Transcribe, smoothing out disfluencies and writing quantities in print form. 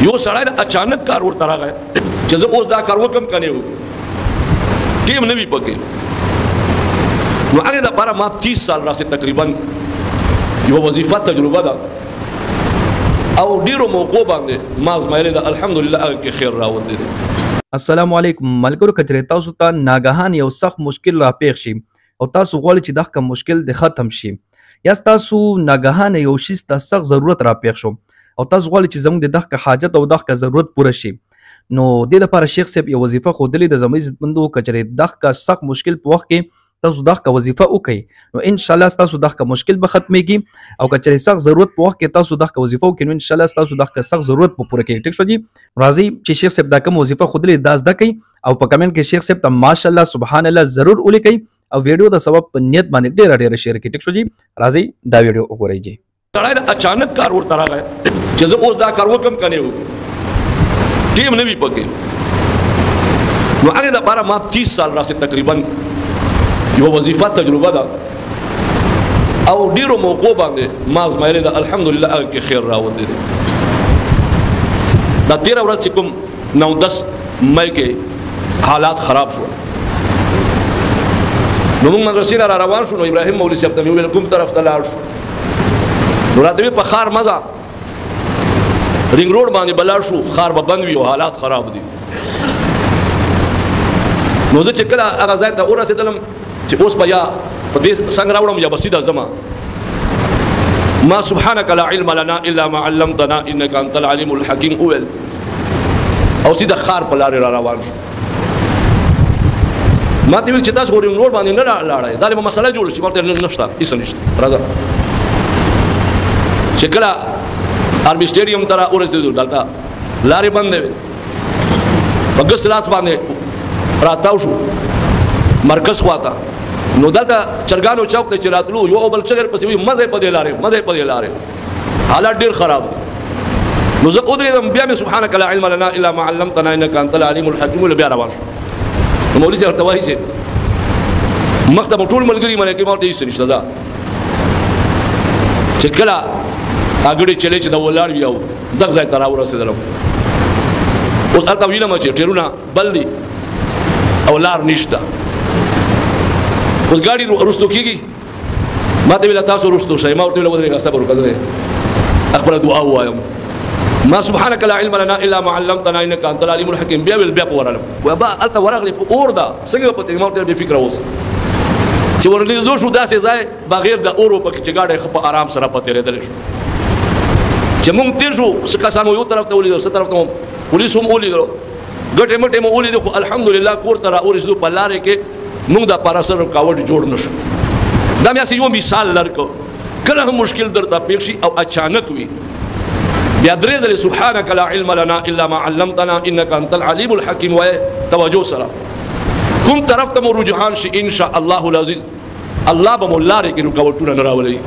یو سړی د اچانک کار ورته راغی چې زه اوس دا کار وکړم که نه وکړم، ټیم نه وي پکې. نو هغې دپاره ما 30 سال راسې تقریبا یوه وظیفه تجربه ده او ډیرو موقعو باندې ما ازمایلې ده، الحمدلله هغه کې خیر راوتلی دی. السلام علیکم ملګرو، کچرې تاسو ته ناګهان یو سخت مشکل راپېښ شي او تاسو غواړئ چې دغه مشکل د ختم شي، یا تاسو ناګهان یو شي ته سخت ضرورت راپېښ شو او تاسو غواړئ چې زموږ د دغه حاجت او دغه ضرورت پوره شي، نو دې لپاره شیخ صاحب یو وظیفه ښودلې ده زموږ عزتمندو. کچرې دغه سخت مشکل په وخت کې تاسو دغه وظیفه وکړئ نو ان شاء الله تاسو دغه مشکل به ختمېږي، او کچرې سخت ضرورت په وخت کې تاسو دغه وظیفه وکړئ نو ان شاء الله تاسو دغه سخت ضرورت په پوره کېږي. ټیک شو جی، راځئ چې شیخ صاحب دا کوم وظیفه ښودلې دا زده کړئ او په کمنټ کې شیخ صاحب ته ماشاءالله سبحان الله ضرور ولیکئ او ویډیو د ثواب په نیت باندې ډېره شیر کړئ. ټیک شو جی، راځئ دا ویډیو وګورئ. جی سړی د اچانک کار ورته راغی چې زه اوس دا کار وکړم که نه وکړم، ټیم نه وي پکې. نو هغې دپاره ما 30 سال راسې تقریبا یوه وظیفه تجربه ده او ډیرو موقعو باندې ما ازمایلې ده، الحمدلله هغه کې خیر راوتلی دی. دا 13 ورځ چې کوم 9-10 مئی کې حالات خراب شو نو موږ مدرسې نه را روان شو، نو ابراهیم مولوي صاحب ته مې وویل کوم طرف ته لاړ شو، نو راته ویل په ښار مه ځه، رینګ روډ باندې به لاړ شو، ښار به بند وي او حالات خراب دي. نو زه چې کله هغه ځای ته ورسېدلم چې اوس به یا په دې څنګه راوړم یا به سیده ځمه، ما سبحانک لا علم لنا الا ما علمتنا انک انت العلیم الحکیم وویل او سیده ښار په لارې را روان شو. ما ته ویل چې تاسو خو رینګ روډ باندې نه لاړئ، دا به مسله جوړه شي. ما ورته ویل نشته، هېڅ نشته، راځه. چې کله آرمي سټیډیم ته را ورسېدو دلته لارې بندې وې، په ګس لاس باندې راتاو شو مرکز خواته، نو دلته چرګانو چوک ته چې راتلو یو او بل چغر پسې وي مزه په دې لارې، مزه په دې لارې، حالات ډېر خراب دي. نو زه ودرېدم، بیا مې سبحانک لا علم لنا الا ما علمتنا انک انت العلیم الحکیم بیا روان شو. نو مولوي صاحب ورته وایي چې مخ ته مو ټول ملګري منې کې ما ورته هېڅ نشته ده، چې کله اګړې چلې چې د ولاړ وي او دغه ځای ته را ورسېدلم، اوس هلته ویلم چې ټیرونه بل دي او لار نشته، اوس ګاډي رستو کېږي. ما ته ویل تاسو رستو شئ، ما ورته ویل ودرېږه صبر وکړه، خپله دعا ووایم. ما سبحانک لا علم لنا الا ما علمتنا انک انت العلیم الحکیم. بیا ویل بیا په ورغلم، با هلته ورغلې په اور ده څنګه به پتې. ما ورته بې فکره اوس چې ورنږدې شو داسې ځای بغیر د اور پکې چې ګاډی ښه په آرام سره په تېرېدلی شو. چې مونږ تېر شو څه کسان مو یو طرف ته ولیدل، څه طرف ته پولیس هم ولیدل، ګټې مټې مو ولیدې، خو الحمدلله کور ته را ورسېدو په لارې کې مونږ د پاره سره رکاوټ جوړ نه شو. دا مې هسې یو مثال لرکړ، کله هم مشکل درته پېښ شي او اچانک وي، بیا 3 ځلې سبحانک لا علم لنا الا ما علمتنا انک انت العلیم الحکیم وایې توجه سره. کوم طرف ته مو رجحان شي ان شاء الله العزیز الله به مو لارې کې رکاوټونه نه راولوي.